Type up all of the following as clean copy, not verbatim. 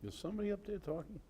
Is somebody up there talking?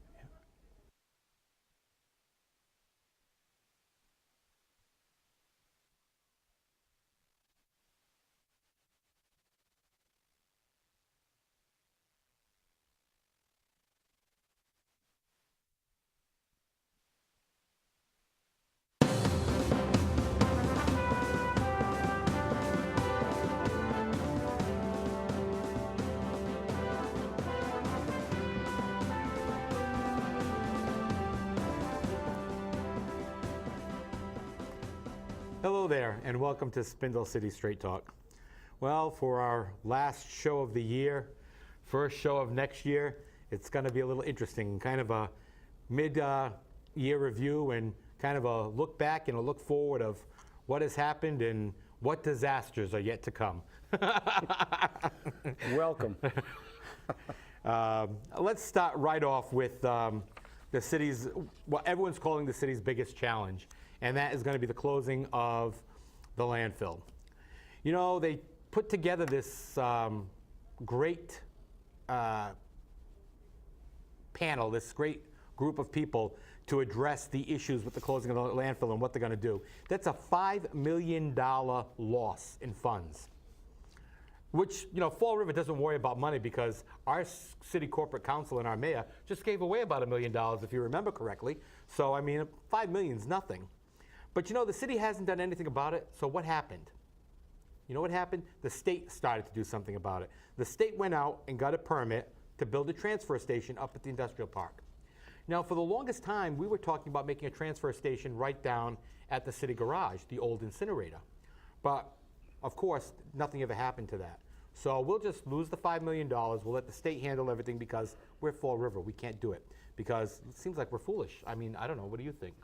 Hello there, and welcome to Spindle City Straight Talk. Well, for our last show of the year, first show of next year, it's going to be a little interesting, kind of a mid-year review and kind of a look back and a look forward of what has happened and what disasters are yet to come. Welcome. Let's start right off with the city's, what everyone's calling the city's biggest challenge, and that is going to be the closing of the landfill. You know, they put together this great panel, this great group of people to address the issues with the closing of the landfill and what they're going to do. That's a $5 million loss in funds, which, you know, Fall River doesn't worry about money because our city corporate council and our mayor just gave away about $1 million, if you remember correctly. So, I mean, $5 million is nothing. But, you know, the city hasn't done anything about it, so what happened? You know what happened? The state started to do something about it. The state went out and got a permit to build a transfer station up at the industrial park. Now, for the longest time, we were talking about making a transfer station right down at the city garage, the old incinerator. But, of course, nothing ever happened to that. So we'll just lose the $5 million. We'll let the state handle everything because we're Fall River. We can't do it because it seems like we're foolish. I mean, I don't know. What do you think?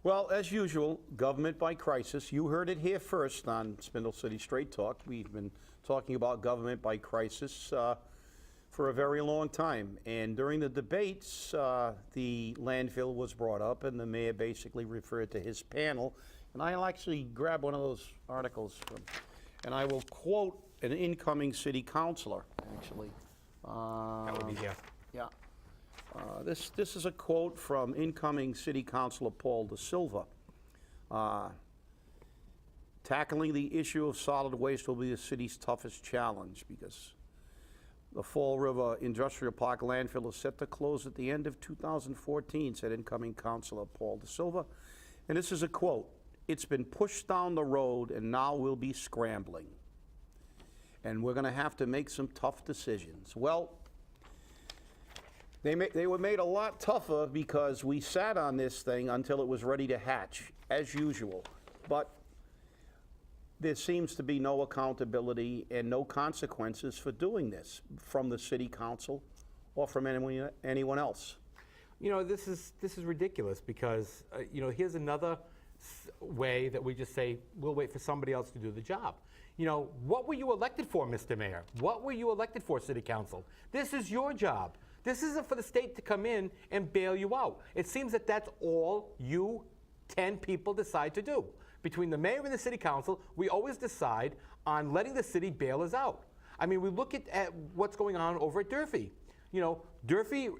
Well, as usual, government by crisis. You heard it here first on Spindle City Straight Talk. We've been talking about government by crisis for a very long time. And during the debates, the landfill was brought up, and the mayor basically referred to his panel. And I'll actually grab one of those articles and I will quote an incoming city councilor, actually. That would be here. Yeah. This is a quote from incoming City Councilor Paul Da Silva. Tackling the issue of solid waste will be the city's toughest challenge because the Fall River Industrial Park landfill is set to close at the end of 2014, said incoming Councilor Paul Da Silva. And this is a quote: "It's been pushed down the road and now we'll be scrambling. And we're going to have to make some tough decisions." Well, they were made a lot tougher because we sat on this thing until it was ready to hatch, as usual. But there seems to be no accountability and no consequences for doing this from the city council or from anyone else. You know, this is ridiculous because, you know, here's another way that we just say, we'll wait for somebody else to do the job. You know, what were you elected for, Mr. Mayor? What were you elected for, City Council? This is your job. This isn't for the state to come in and bail you out. It seems that that's all you 10 people decide to do. Between the mayor and the city council, we always decide on letting the city bail us out. I mean, we look at what's going on over at Durfee. You know, Durfee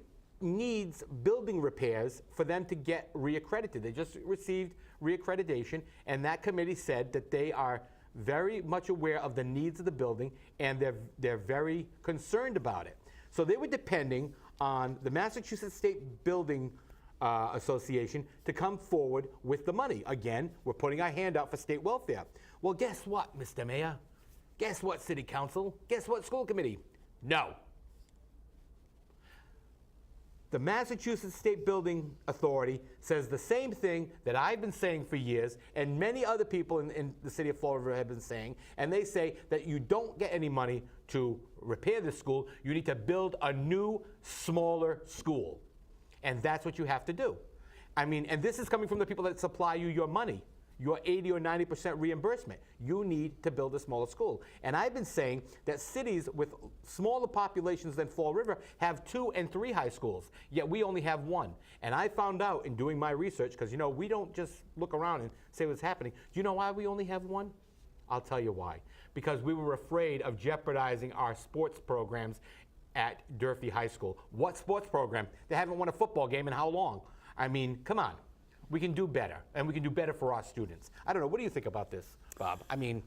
needs building repairs for them to get reaccredited. They just received reaccreditation, and that committee said that they are very much aware of the needs of the building, and they're very concerned about it. So they were depending on the Massachusetts State Building Association to come forward with the money. Again, we're putting our hand out for state welfare. Well, guess what, Mr. Mayor? Guess what, City Council? Guess what, School Committee? No. The Massachusetts State Building Authority says the same thing that I've been saying for years, and many other people in the city of Fall River have been saying, and they say that you don't get any money to repair the school. You need to build a new, smaller school. And that's what you have to do. I mean, and this is coming from the people that supply you your money, your 80 or 90% reimbursement. You need to build a smaller school. And I've been saying that cities with smaller populations than Fall River have 2 and 3 high schools, yet we only have 1. And I found out in doing my research, because, you know, we don't just look around and say what's happening. Do you know why we only have 1? I'll tell you why. Because we were afraid of jeopardizing our sports programs at Durfee High School? What sports program? They haven't won a football game in how long? I mean, come on. We can do better, and we can do better for our students. I don't know. What do you think about this, Bob? I mean,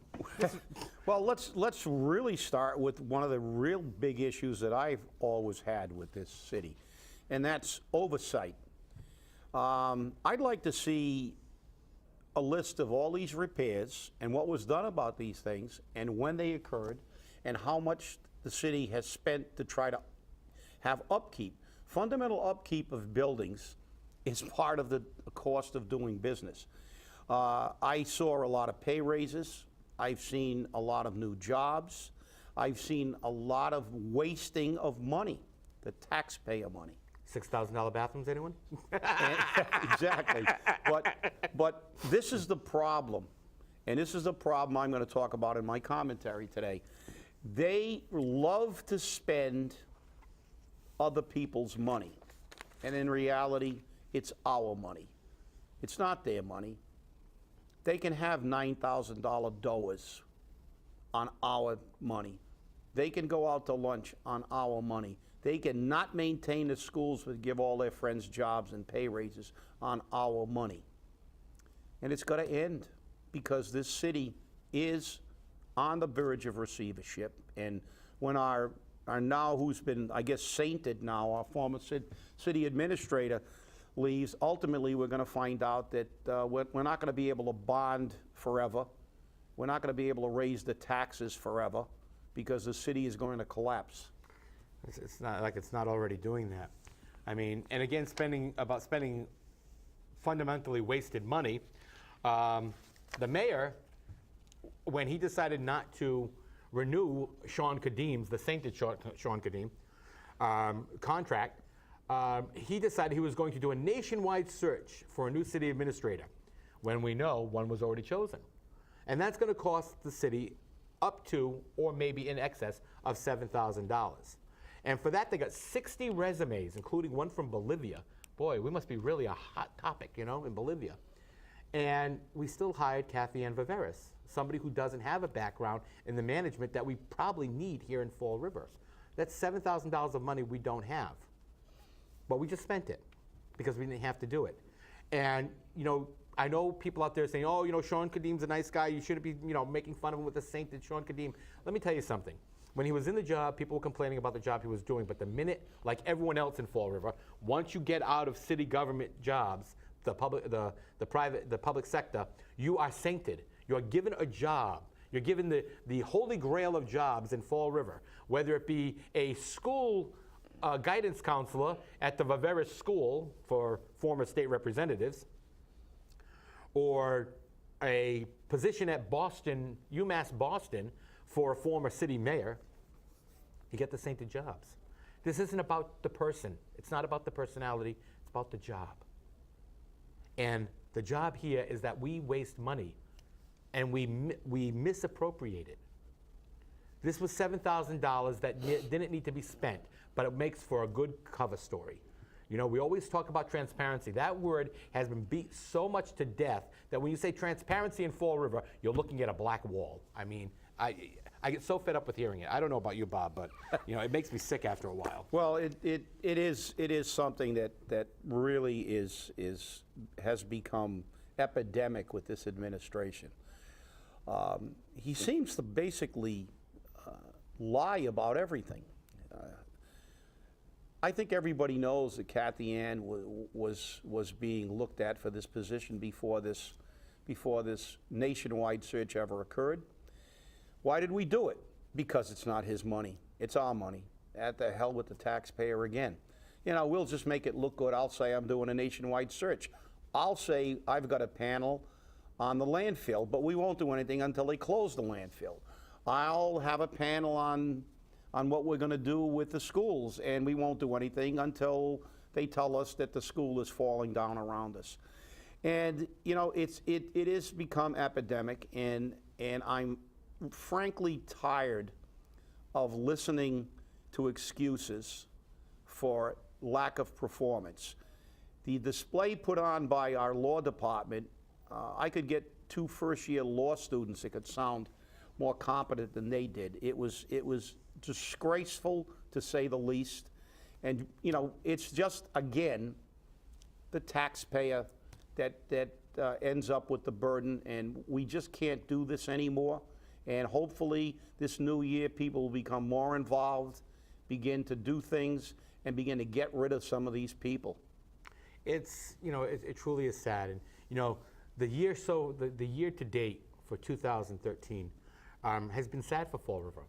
Well, let's really start with one of the real big issues that I've always had with this city, and that's oversight. I'd like to see a list of all these repairs and what was done about these things and when they occurred and how much the city has spent to try to have upkeep. Fundamental upkeep of buildings is part of the cost of doing business. I saw a lot of pay raises. I've seen a lot of new jobs. I've seen a lot of wasting of money, the taxpayer money. $6,000 bathrooms, anyone? Exactly. But this is the problem, and this is the problem I'm going to talk about in my commentary today. They love to spend other people's money, and in reality, it's our money. It's not their money. They can have $9,000 doors on our money. They can go out to lunch on our money. They can not maintain the schools but give all their friends jobs and pay raises on our money. And it's going to end because this city is on the verge of receivership. And when our now, who's been, I guess, sainted now, our former city administrator leaves, ultimately we're going to find out that we're not going to be able to bond forever. We're not going to be able to raise the taxes forever because the city is going to collapse. It's not like it's not already doing that. I mean, and again, spending fundamentally wasted money. The mayor, when he decided not to renew Sean Kadim's, the sainted Sean Kadim, contract, he decided he was going to do a nationwide search for a new city administrator when we know one was already chosen. And that's going to cost the city up to, or maybe in excess of, $7,000. And for that, they got 60 resumes, including one from Bolivia. Boy, we must be really a hot topic, you know, in Bolivia. And we still hired Kathy Ann Viveris, somebody who doesn't have a background in the management that we probably need here in Fall River. That's $7,000 of money we don't have. But we just spent it because we didn't have to do it. And, you know, I know people out there saying, oh, you know, Sean Kadim's a nice guy. You shouldn't be, you know, making fun of him with the sainted Sean Kadim. Let me tell you something. When he was in the job, people were complaining about the job he was doing. But the minute, like everyone else in Fall River, once you get out of city government jobs, the public sector, you are sainted. You are given a job. You're given the holy grail of jobs in Fall River, whether it be a school guidance counselor at the Viveris School for former state representatives, or a position at Boston, UMass Boston, for a former city mayor. You get the sainted jobs. This isn't about the person. It's not about the personality. It's about the job. And the job here is that we waste money and we misappropriate it. This was $7,000 that didn't need to be spent, but it makes for a good cover story. You know, we always talk about transparency. That word has been beat so much to death that when you say transparency in Fall River, you're looking at a black wall. I mean, I get so fed up with hearing it. I don't know about you, Bob, but you know, it makes me sick after a while. Well, it is something that really has become epidemic with this administration. He seems to basically lie about everything. I think everybody knows that Kathy Ann was being looked at for this position before this nationwide search ever occurred. Why did we do it? Because it's not his money. It's our money. At the hell with the taxpayer again. You know, we'll just make it look good. I'll say I'm doing a nationwide search. I'll say I've got a panel on the landfill, but we won't do anything until they close the landfill. I'll have a panel on what we're going to do with the schools, and we won't do anything until they tell us that the school is falling down around us. And you know, it has become epidemic, and I'm frankly tired of listening to excuses for lack of performance. The display put on by our law department, I could get 2 first-year law students that could sound more competent than they did. It was disgraceful, to to say the least. And, you know, it's just, again, the taxpayer that ends up with the burden, and we just can't do this anymore. And hopefully, this new year, people will become more involved, begin to do things, and begin to get rid of some of these people. It's, you know, it truly is sad. And, you know, the year to date for 2013 has been sad for Fall River.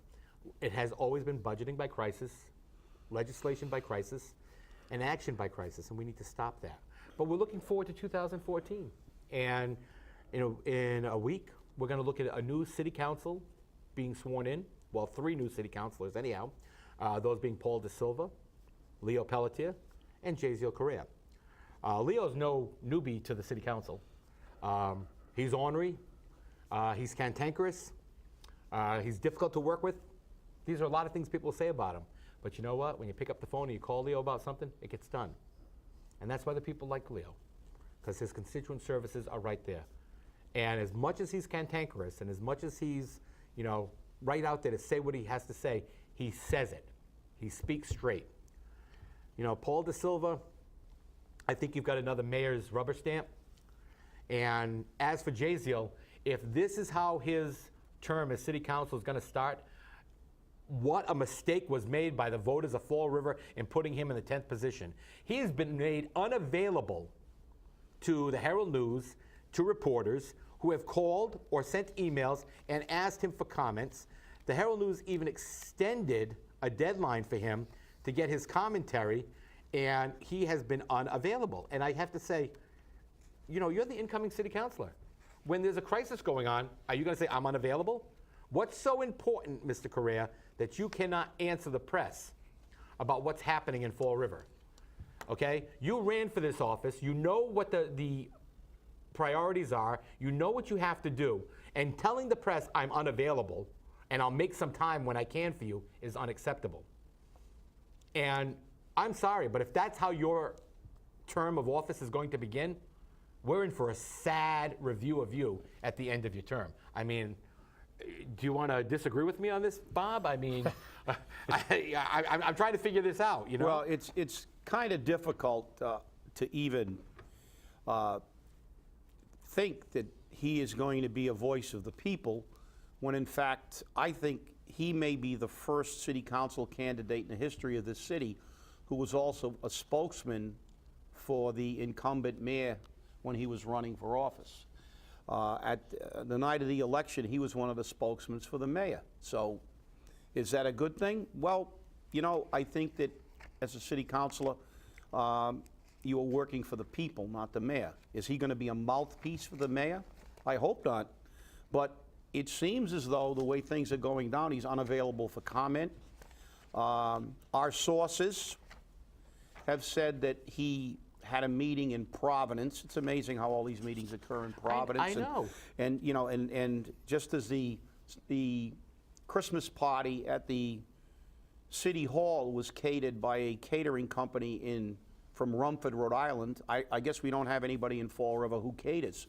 It has always been budgeting by crisis, legislation by crisis, and action by crisis, and we need to stop that. But we're looking forward to 2014. And, you know, in a week, we're going to look at a new city council being sworn in. Well, 3 new city councilors anyhow. Those being Paul De Silva, Leo Pelletier, and Jaziel Correa. Leo's no newbie to the city council. He's ornery, he's cantankerous, he's difficult to work with. These are a lot of things people say about him. But you know what? When you pick up the phone and you call Leo about something, it gets done. And that's why the people like Leo, because his constituent services are right there. And as much as he's cantankerous and as much as he's, you know, right out there to say what he has to say, he says it. He speaks straight. You know, Paul De Silva, I think you've got another mayor's rubber stamp. And as for Jaziel, if this is how his term as city council is going to start, what a mistake was made by the voters of Fall River in putting him in the 10th position. He has been made unavailable to the Herald News, to reporters who have called or sent emails and asked him for comments. The Herald News even extended a deadline for him to get his commentary, and he has been unavailable. And I have to say, you know, you're the incoming city councilor. When there's a crisis going on, are you going to say, I'm unavailable? What's so important, Mr. Correa, that you cannot answer the press about what's happening in Fall River? Okay? You ran for this office. You know what the priorities are. You know what you have to do. And telling the press I'm unavailable and I'll make some time when I can for you is unacceptable. And I'm sorry, but if that's how your term of office is going to begin, we're in for a sad review of you at the end of your term. I mean, do you want to disagree with me on this, Bob? I mean, I'm trying to figure this out, you know? Well, it's kind of difficult to even think that he is going to be a voice of the people when, in fact, I think he may be the first city council candidate in the history of this city who was also a spokesman for the incumbent mayor when he was running for office. At the night of the election, he was one of the spokesmen for the mayor. So is that a good thing? Well, you know, I think that as a city councilor, you are working for the people, not the mayor. Is he going to be a mouthpiece for the mayor? I hope not. But it seems as though the way things are going down, he's unavailable for comment. Our sources have said that he had a meeting in Providence. It's amazing how all these meetings occur in Providence. I know. And you know, and just as the Christmas party at the City Hall was catered by a catering company from Rumford, Rhode Island, I guess we don't have anybody in Fall River who caters.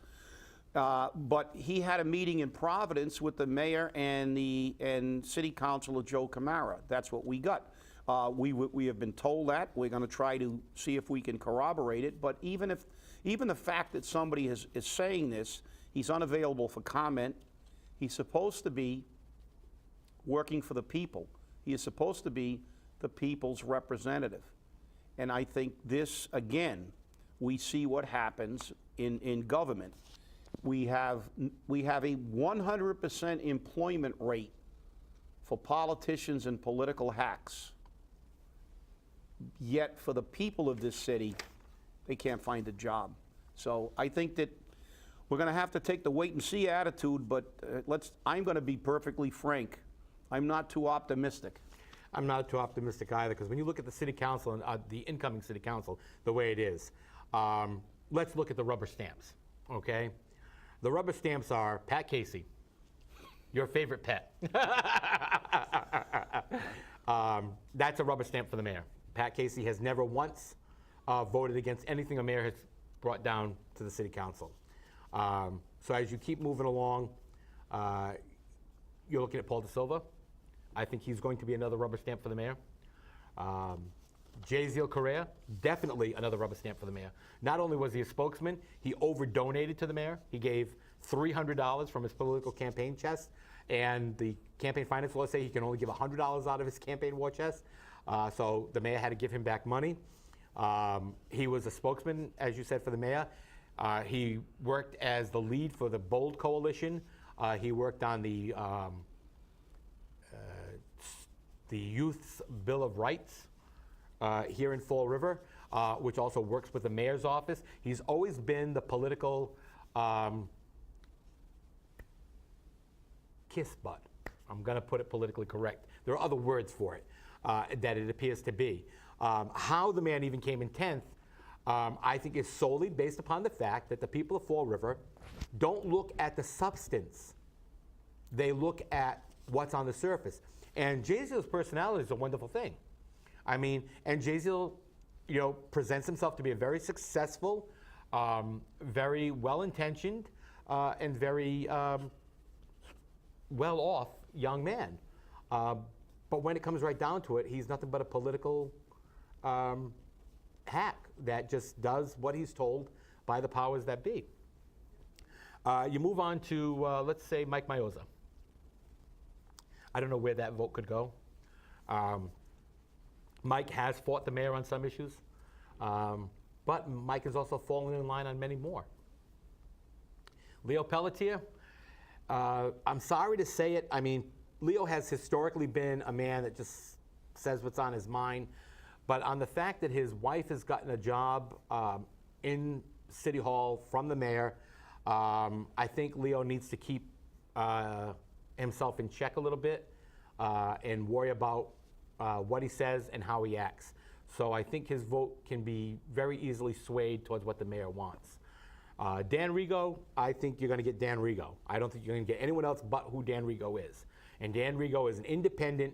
But he had a meeting in Providence with the mayor and City Councilor Joe Camara. That's what we got. We have been told that. We're going to try to see if we can corroborate it. But even the fact that somebody is saying this, he's unavailable for comment. He's supposed to be working for the people. He is supposed to be the people's representative. And I think this, again, we see what happens in government. We have a 100% employment rate for politicians and political hacks. Yet for the people of this city, they can't find a job. So I think that we're going to have to take the wait and see attitude, but I'm going to be perfectly frank. I'm not too optimistic. I'm not too optimistic either, because when you look at the city council and the incoming city council, the way it is, let's look at the rubber stamps, okay? The rubber stamps are Pat Casey, your favorite pet. That's a rubber stamp for the mayor. Pat Casey has never once voted against anything a mayor has brought down to the city council. So as you keep moving along, you're looking at Paul De Silva. I think he's going to be another rubber stamp for the mayor. Jaziel Correa, definitely another rubber stamp for the mayor. Not only was he a spokesman, he over-donated to the mayor. He gave $300 from his political campaign chest, and the campaign finance laws say he can only give $100 out of his campaign war chest. So the mayor had to give him back money. He was a spokesman, as you said, for the mayor. He worked as the lead for the Bold Coalition. He worked on the Youth's Bill of Rights here in Fall River, which also works with the mayor's office. He's always been the political kiss butt. I'm going to put it politically correct. There are other words for it that it appears to be. How the man even came in 10th, I think is solely based upon the fact that the people of Fall River don't look at the substance. They look at what's on the surface. And Jaziel's personality is a wonderful thing. I mean, and Jaziel, presents himself to be a very successful, very well-intentioned, and very well-off young man. But when it comes right down to it, he's nothing but a political hack that just does what he's told by the powers that be. You move on to, let's say, Mike Mioza. I don't know where that vote could go. Mike has fought the mayor on some issues, but Mike has also fallen in line on many more. Leo Pelletier, I'm sorry to say it. I mean, Leo has historically been a man that just says what's on his mind, but on the fact that his wife has gotten a job in City Hall from the mayor, I think Leo needs to keep himself in check a little bit and worry about what he says and how he acts. So I think his vote can be very easily swayed towards what the mayor wants. Dan Rigo, I think you're going to get Dan Rigo. I don't think you're going to get anyone else but who Dan Rigo is. And Dan Rigo is an independent,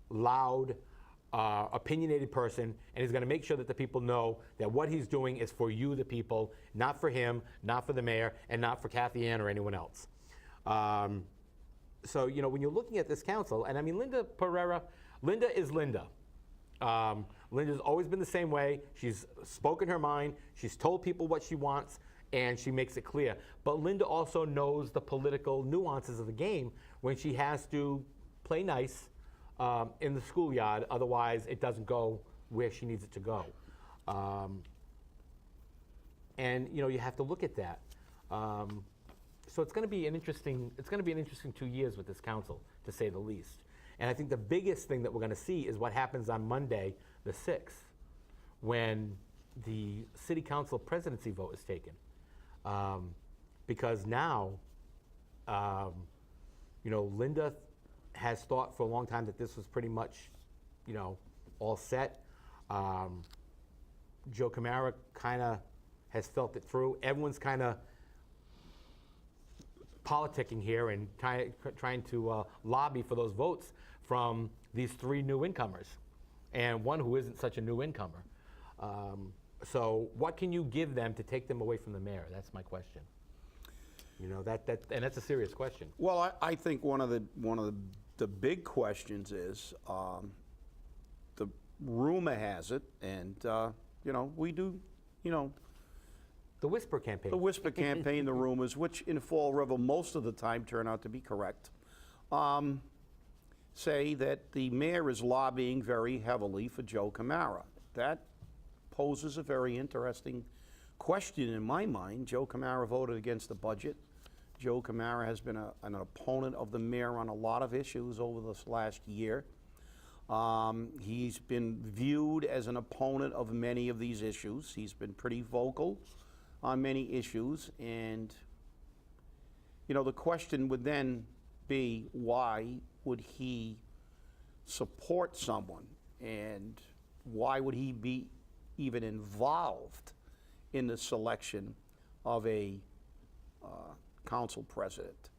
loud, opinionated person, and he's going to make sure that the people know that what he's doing is for you, the people, not for him, not for the mayor, and not for Kathy Ann or anyone else. So, when you're looking at this council, and I mean, Linda Pereira, Linda is Linda. Linda's always been the same way. She's spoken her mind. She's told people what she wants, and she makes it clear. But Linda also knows the political nuances of the game when she has to play nice in the schoolyard. Otherwise, it doesn't go where she needs it to go. And you have to look at that. So it's going to be an interesting 2 years with this council, to say the least. And I think the biggest thing that we're going to see is what happens on Monday, the 6th, when the city council presidency vote is taken. Because now, Linda has thought for a long time that this was pretty much, all set. Joe Camara kind of has felt it through. Everyone's kind of politicking here and trying to lobby for those votes from these 3 new incomers, and one who isn't such a new incomer. So what can you give them to take them away from the mayor? That's my question. And that's a serious question. Well, I think one of the big questions is the rumor has it, and we do, The whisper campaign. the whisper campaign, the rumors, which in Fall River most of the time turn out to be correct, say that the mayor is lobbying very heavily for Joe Camara. That poses a very interesting question in my mind. Joe Camara voted against the budget. Joe Camara has been an opponent of the mayor on a lot of issues over this last year. He's been viewed as an opponent of many of these issues. He's been pretty vocal on many issues, and the question would then be, why would he support someone, and why would he be even involved in the selection of a council president?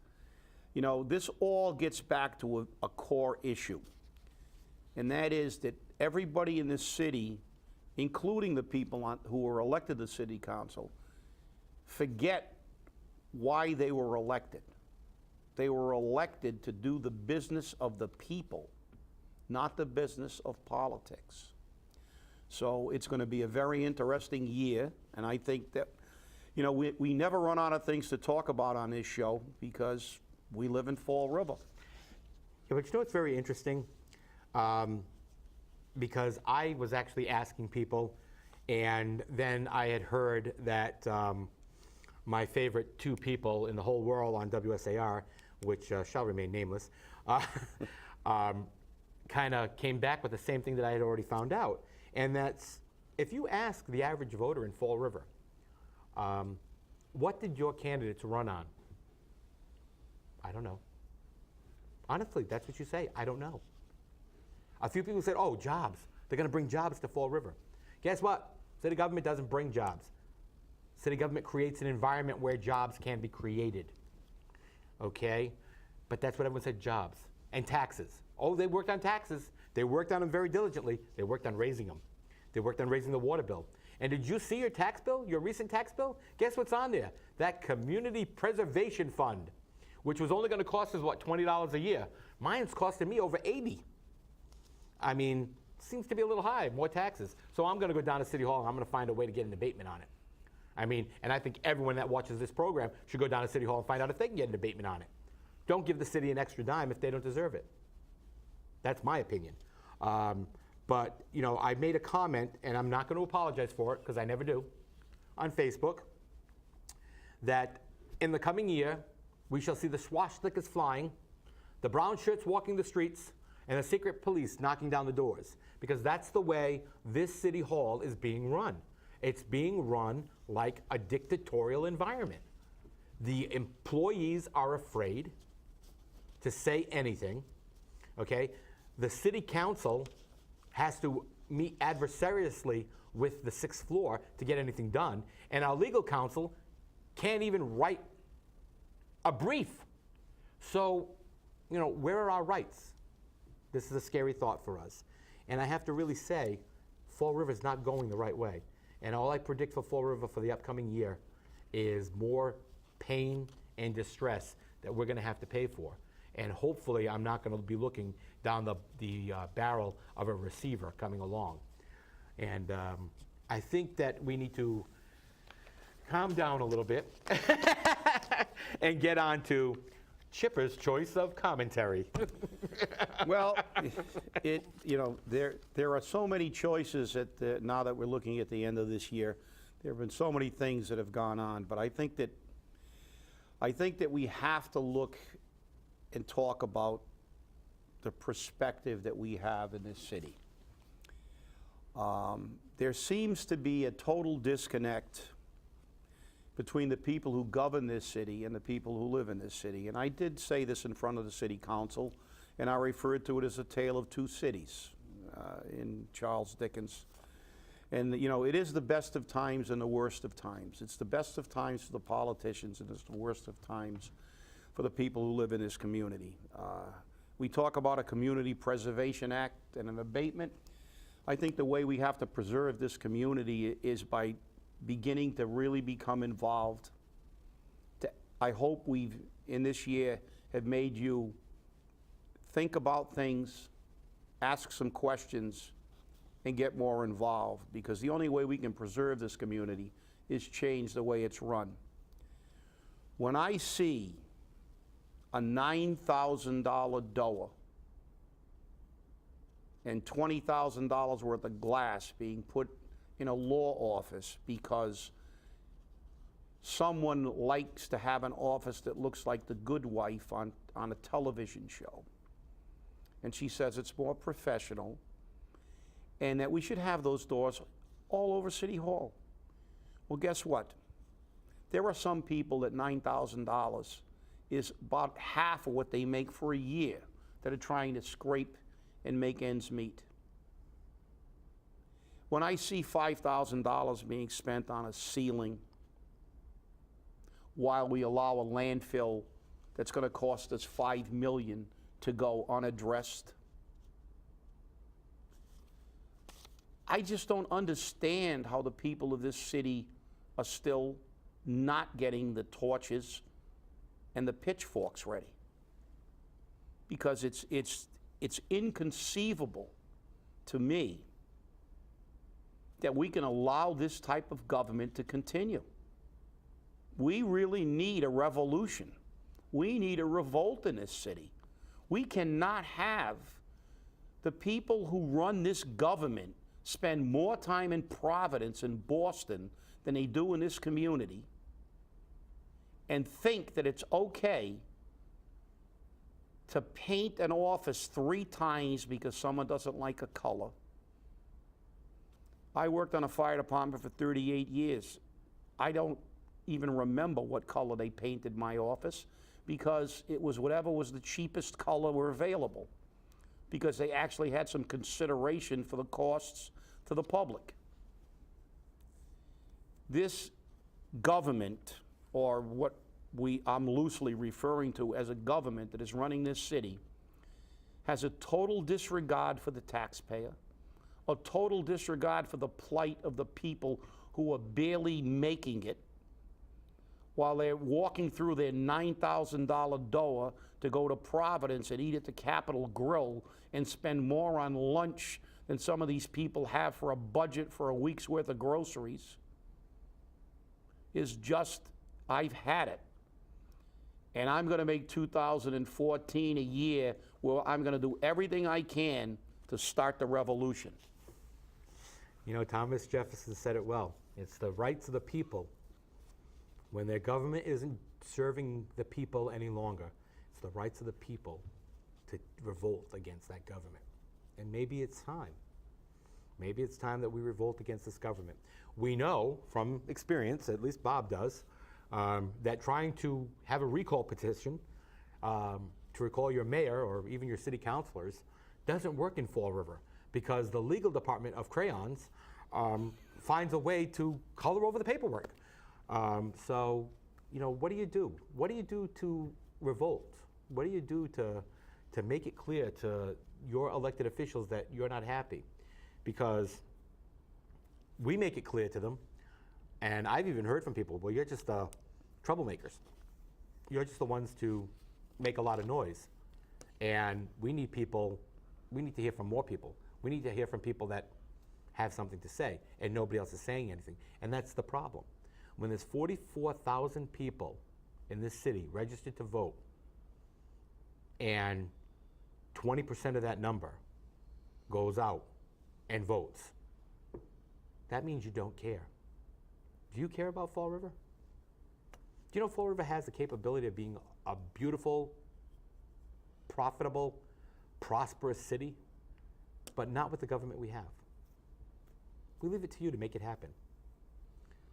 This all gets back to a core issue, and that is that everybody in this city, including the people who were elected to city council, forget why they were elected. They were elected to do the business of the people, not the business of politics. So it's going to be a very interesting year, and I think that, you know, we never run out of things to talk about on this show because we live in Fall River. Yeah, but you know what's very interesting? Because I was actually asking people, and then I had heard that my favorite two people in the whole world on WSAR, which shall remain nameless, kind of came back with the same thing that I had already found out. And that's, if you ask the average voter in Fall River, what did your candidates run on? I don't know. Honestly, that's what you say. I don't know. A few people said, oh, jobs. They're going to bring jobs to Fall River. Guess what? City government doesn't bring jobs. City government creates an environment where jobs can be created. Okay? But that's what everyone said, jobs. And taxes. Oh, they worked on taxes. They worked on them very diligently. They worked on raising them. They worked on raising the water bill. And did you see your tax bill, your recent tax bill? Guess what's on there? That Community Preservation Fund, which was only going to cost us, what, $20 a year. Mine's costing me over $80. I mean, seems to be a little high, more taxes. So I'm going to go down to City Hall and I'm going to find a way to get an abatement on it. I mean, and I think everyone that watches this program should go down to City Hall and find out if they can get an abatement on it. Don't give the city an extra dime if they don't deserve it. That's my opinion. But, you know, I made a comment, and I'm not going to apologize for it, because I never do, on Facebook, that in the coming year, we shall see the swashbucklers flying, the brown shirts walking the streets, and the secret police knocking down the doors, because that's the way this city hall is being run. It's being run like a dictatorial environment. The employees are afraid to say anything, okay? The city council has to meet adversariously with the sixth floor to get anything done, and our legal counsel can't even write a brief. So, you know, where are our rights? This is a scary thought for us. And I have to really say, Fall River is not going the right way. And all I predict for Fall River for the upcoming year is more pain and distress that we're going to have to pay for. And hopefully I'm not going to be looking down the barrel of a receiver coming along. And I think that we need to calm down a little bit and get on to Chipper's choice of commentary. Well, you know, there are so many choices now that we're looking at the end of this year. There have been so many things that have gone on, but I think that we have to look and talk about the perspective that we have in this city. There seems to be a total disconnect between the people who govern this city and the people who live in this city. And I did say this in front of the city council, and I referred to it as a tale of two cities in Charles Dickens. And, you know, it is the best of times and the worst of times. It's the best of times for the politicians, and it's the worst of times for the people who live in this community. We talk about a Community Preservation Act and an abatement. I think the way we have to preserve this community is by beginning to really become involved. I hope we've, in this year, have made you think about things, ask some questions, and get more involved, because the only way we can preserve this community is change the way it's run. When I see a $9,000 DOA and $20,000 worth of glass being put in a law office because someone likes to have an office that looks like The Good Wife on a television show, and she says it's more professional, and that we should have those doors all over City Hall. Well, guess what? There are some people that $9,000 is about half of what they make for a year that are trying to scrape and make ends meet. When I see $5,000 being spent on a ceiling while we allow a landfill that's going to cost us $5 million to go unaddressed, I just don't understand how the people of this city are still not getting the torches and the pitchforks ready. Because it's inconceivable to me that we can allow this type of government to continue. We really need a revolution. We need a revolt in this city. We cannot have the people who run this government spend more time in Providence and Boston than they do in this community and think that it's okay to paint an office 3 times because someone doesn't like a color. I worked on a fire department for 38 years. I don't even remember what color they painted my office because it was whatever was the cheapest color were available, because they actually had some consideration for the costs to the public. This government, or what I'm loosely referring to as a government that is running this city, has a total disregard for the taxpayer, a total disregard for the plight of the people who are barely making it while they're walking through their $9,000 door to go to Providence and eat at the Capitol Grill and spend more on lunch than some of these people have for a budget for a week's worth of groceries. Is just, I've had it. And I'm going to make 2014 a year where I'm going to do everything I can to start the revolution. You know, Thomas Jefferson said it well. It's the rights of the people. When their government isn't serving the people any longer, it's the rights of the people to revolt against that government. And maybe it's time. Maybe it's time that we revolt against this government. We know from experience, at least Bob does, that trying to have a recall petition to recall your mayor or even your city councilors doesn't work in Fall River, because the legal department of crayons finds a way to color over the paperwork. So, you know, what do you do? What do you do to revolt? What do you do to make it clear to your elected officials that you're not happy? Because we make it clear to them, and I've even heard from people, well, you're just troublemakers. You're just the ones to make a lot of noise. And we need to hear from more people. We need to hear from people that have something to say, and nobody else is saying anything. And that's the problem. When there's 44,000 people in this city registered to vote, and 20% of that number goes out and votes, that means you don't care. Do you care about Fall River? Do you know Fall River has the capability of being a beautiful, profitable, prosperous city, but not with the government we have? We leave it to you to make it happen.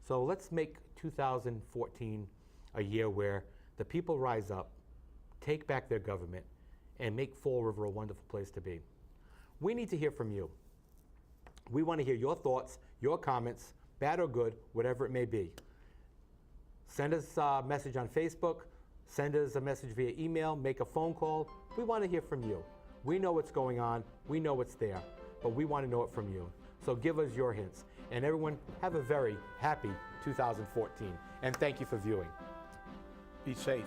So let's make 2014 a year where the people rise up, take back their government, and make Fall River a wonderful place to be. We need to hear from you. We want to hear your thoughts, your comments, bad or good, whatever it may be. Send us a message on Facebook, send us a message via email, make a phone call. We want to hear from you. We know what's going on, we know what's there, but we want to know it from you. So give us your hints. And everyone, have a very happy 2014. And thank you for viewing. Be safe.